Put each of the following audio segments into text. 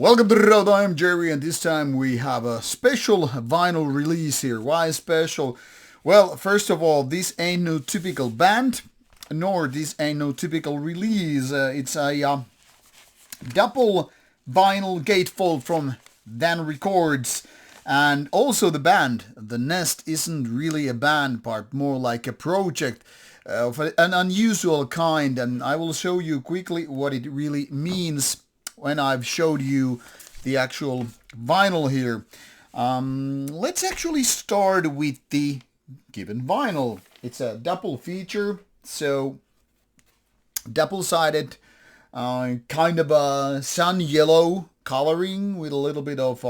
Welcome to Rauta, I'm Jerry, and this time we have a special vinyl release here. Why special? Well, first of all, this ain't no typical band, nor this ain't no typical release. It's a double vinyl gatefold from Ván Records. And also the band, The Nest, isn't really a band, but more like a project of an unusual kind. And I will show you quickly what it really means when I've showed you the actual vinyl here. Let's actually start with the given vinyl. It's a double feature, so double-sided, kind of a sun yellow coloring with a little bit of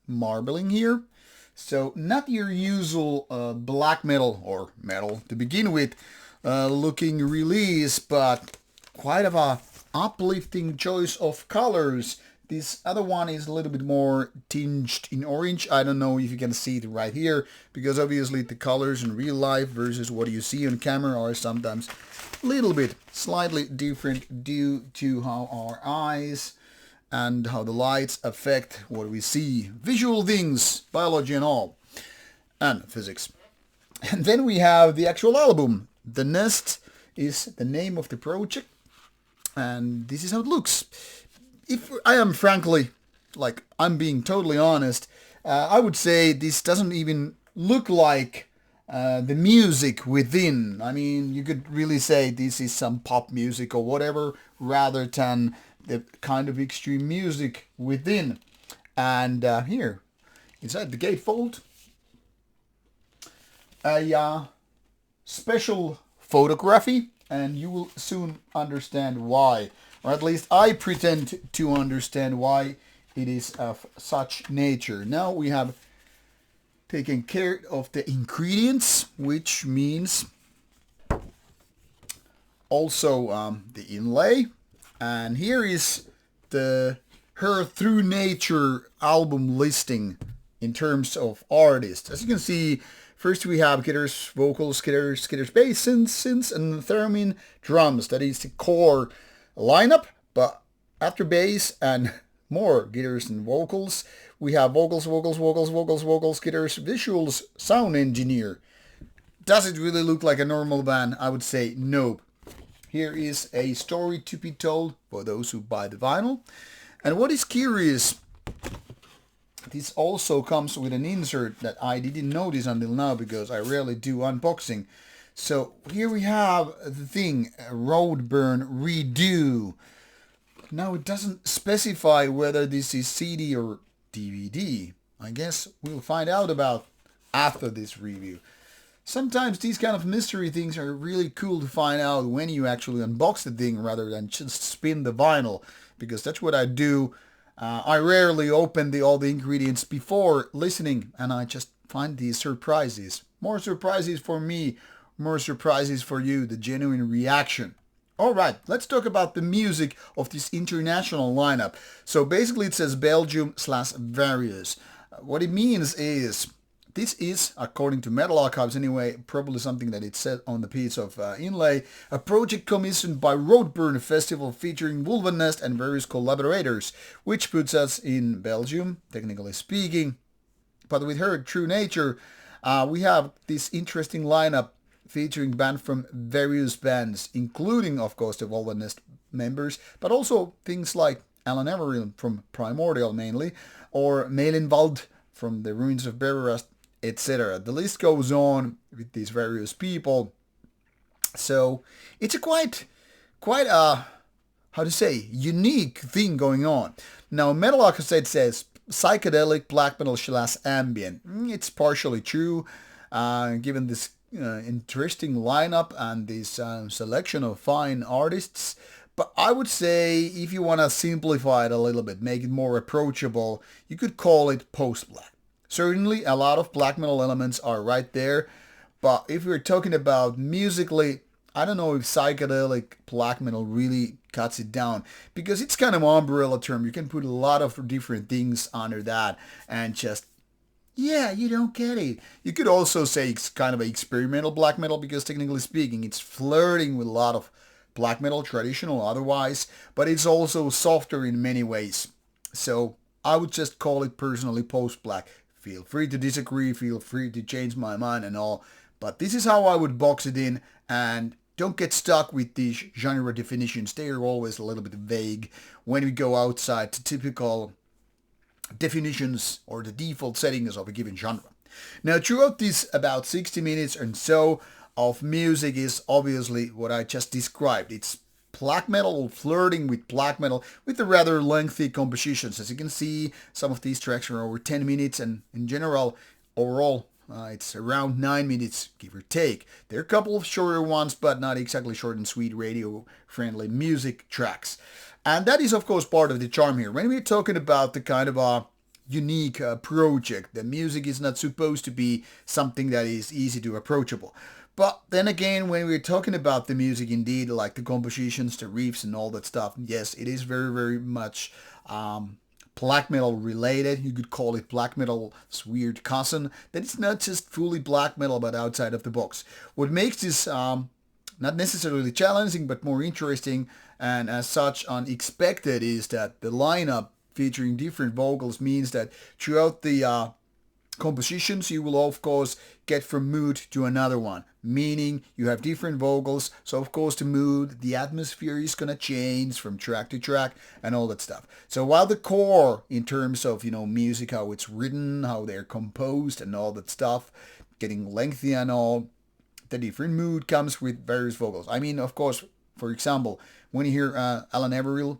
marbling here. So not your usual black metal or metal to begin with looking release, but quite of a uplifting choice of colors. This other one is a little bit more tinged in orange. I don't know if you can see it right here, because obviously the colors in real life versus what you see on camera are sometimes a little bit slightly different due to how our eyes and how the lights affect what we see. Visual things, biology and all, and physics. And then we have the actual album. The Nest is the name of the project. And this is how it looks. If I am frankly, I'm being totally honest, I would say this doesn't even look like the music within. I mean, you could really say this is some pop music or whatever, rather than the kind of extreme music within. And here, inside the gatefold, a special photography. And you will soon understand why, or at least I pretend to understand why it is of such nature. Now we have taken care of the ingredients, which means also the inlay. And here is the Her Through Nature album listing in terms of artists. As you can see, first we have guitars, vocals, guitars, bass, synths, and theremin, drums. That is the core lineup. But after bass and more guitars and vocals, we have vocals, guitars, visuals, sound engineer. Does it really look like a normal band? I would say nope. Here is a story to be told for those who buy the vinyl. And what is curious, this also comes with an insert that I didn't notice until now because I rarely do unboxing. So here we have the thing, Road Burn Redo. Now it doesn't specify whether this is CD or DVD. I guess we'll find out about after this review. Sometimes these kind of mystery things are really cool to find out when you actually unbox the thing rather than just spin the vinyl, because that's what I do. I rarely open all the ingredients before listening, and I just find these surprises. More surprises for me, more surprises for you, the genuine reaction. Alright, let's talk about the music of this international lineup. So basically it says Belgium/various. What it means is, this is, according to Metal Archives anyway, probably something that it said on the piece of inlay, a project commissioned by Roadburn Festival featuring Wolven Nest and various collaborators, which puts us in Belgium, technically speaking. But with Her True Nature, we have this interesting lineup featuring bands from various bands, including, of course, the Wolven Nest members, but also things like Alan Averill from Primordial mainly, or Melinwald from the Ruins of Beverast, etc. The list goes on with these various people. So it's a quite a, how to say, unique thing going on. Now Metal Archives says psychedelic black metal / ambient. It's partially true, given this interesting lineup and this selection of fine artists. But I would say if you want to simplify it a little bit, make it more approachable, you could call it post-black. Certainly a lot of black metal elements are right there, but if we're talking about musically, I don't know if psychedelic black metal really cuts it down, because it's kind of an umbrella term. You can put a lot of different things under that and just, yeah, you don't get it. You could also say it's kind of an experimental black metal, because technically speaking, it's flirting with a lot of black metal, traditional otherwise, but it's also softer in many ways. So I would just call it personally post-black. Feel free to disagree, feel free to change my mind and all. But this is how I would box it in, and don't get stuck with these genre definitions. They are always a little bit vague when we go outside the typical definitions or the default settings of a given genre. Now, throughout this about 60 minutes and so of music is obviously what I just described. It's black metal flirting with black metal with the rather lengthy compositions. As you can see, some of these tracks are over 10 minutes, and in general, overall, it's around 9 minutes, give or take. There are a couple of shorter ones, but not exactly short and sweet radio-friendly music tracks. And that is, of course, part of the charm here. When we're talking about the kind of a unique project, the music is not supposed to be something that is easy to approachable. But then again, when we're talking about the music, indeed, like the compositions, the riffs, and all that stuff, yes, it is very, very much black metal related. You could call it black metal's weird cousin. That it's not just fully black metal, but outside of the box. What makes this not necessarily challenging, but more interesting and as such unexpected is that the lineup featuring different vocals means that throughout the compositions you will of course get from mood to another one, meaning you have different vocals, so of course the mood, the atmosphere is gonna change from track to track and all that stuff. So while the core in terms of music, how it's written, how they're composed and all that stuff, getting lengthy and all, the different mood comes with various vocals. I mean, of course, for example, when you hear Alan Averill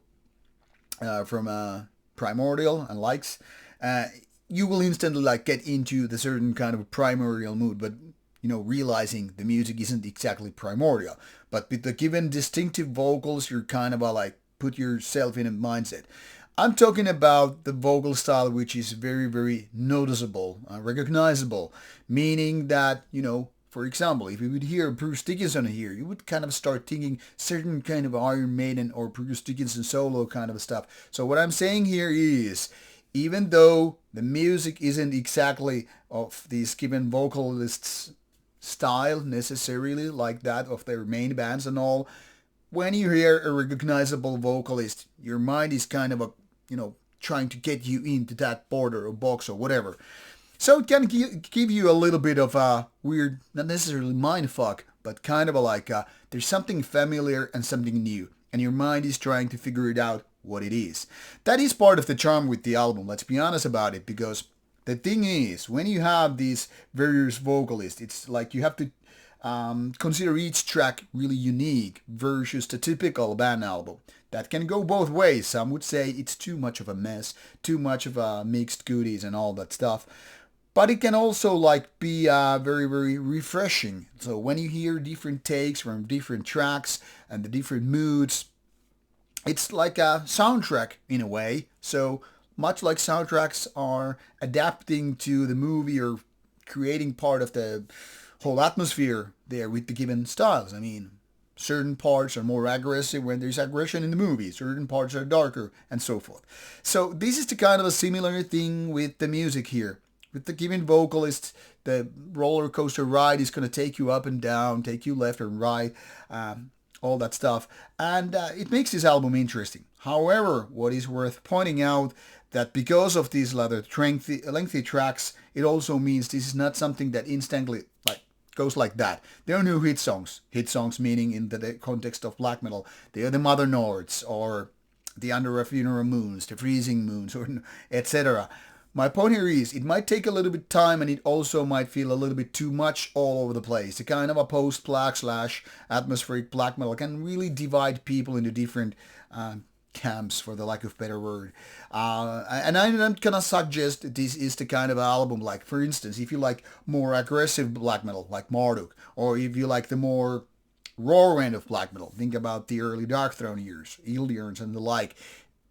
from Primordial and likes, you will instantly get into the certain kind of primordial mood, but realizing the music isn't exactly primordial. But with the given distinctive vocals, you're kind of put yourself in a mindset. I'm talking about the vocal style, which is very, very noticeable, recognizable, meaning that, for example, if you would hear Bruce Dickinson here, you would kind of start thinking certain kind of Iron Maiden or Bruce Dickinson solo kind of stuff. So what I'm saying here is, even though the music isn't exactly of these given vocalists' style necessarily like that of their main bands and all, when you hear a recognizable vocalist, your mind is kind of trying to get you into that border or box or whatever. So it can give you a little bit of a weird, not necessarily mindfuck, but kind of there's something familiar and something new, and your mind is trying to figure it out what it is. That is part of the charm with the album, let's be honest about it, because the thing is, when you have these various vocalists, it's like you have to consider each track really unique versus the typical band album. That can go both ways. Some would say it's too much of a mess, too much of a mixed goodies and all that stuff. But it can also be very, very refreshing. So when you hear different takes from different tracks and the different moods, it's like a soundtrack in a way. So much like soundtracks are adapting to the movie or creating part of the whole atmosphere there with the given styles. I mean, certain parts are more aggressive when there's aggression in the movie. Certain parts are darker and so forth. So this is the kind of a similar thing with the music here. With the given vocalist, the roller coaster ride is going to take you up and down, take you left and right, all that stuff. And it makes this album interesting. However, what is worth pointing out that because of these rather lengthy tracks, it also means this is not something that instantly goes like that. There are no hit songs. Hit songs meaning in the context of black metal, they are the Mother Nords or the Under a Funeral Moons, the Freezing Moons, or etc. My point here is, it might take a little bit of time, and it also might feel a little bit too much all over the place. The kind of a post-black / atmospheric black metal can really divide people into different camps, for the lack of better word. And I'm not gonna suggest this is the kind of album, like, for instance, if you like more aggressive black metal, like Marduk, or if you like the more raw end of black metal, think about the early Darkthrone years, Illions and the like.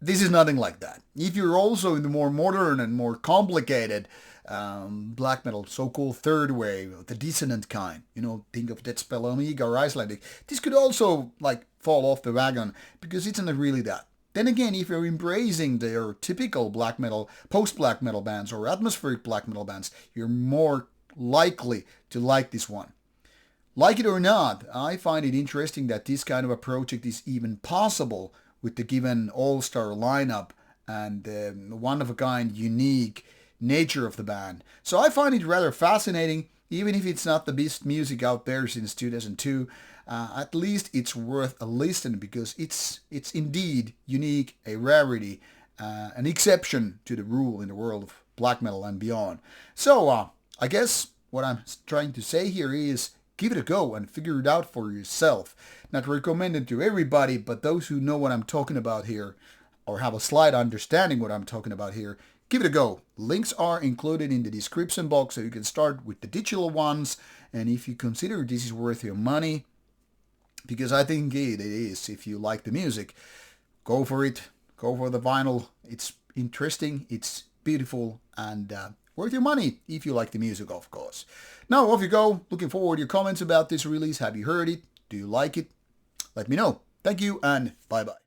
This is nothing like that. If you're also in the more modern and more complicated black metal, so-called third wave, the dissonant kind, think of Dead Spell Omega or Icelandic, this could also fall off the wagon because it's not really that. Then again, if you're embracing their typical black metal, post-black metal bands or atmospheric black metal bands, you're more likely to like this one. Like it or not, I find it interesting that this kind of a project is even possible with the given all-star lineup and one-of-a-kind, unique nature of the band. So I find it rather fascinating, even if it's not the best music out there since 2002. At least it's worth a listen because it's indeed unique, a rarity, an exception to the rule in the world of black metal and beyond. So I guess what I'm trying to say here is give it a go and figure it out for yourself. Not recommended to everybody, but those who know what I'm talking about here or have a slight understanding what I'm talking about here, give it a go. Links are included in the description box so you can start with the digital ones. And if you consider this is worth your money, because I think it is, if you like the music, go for it. Go for the vinyl. It's interesting, it's beautiful, and worth your money if you like the music, of course. Now, off you go. Looking forward to your comments about this release. Have you heard it? Do you like it? Let me know. Thank you, and bye-bye.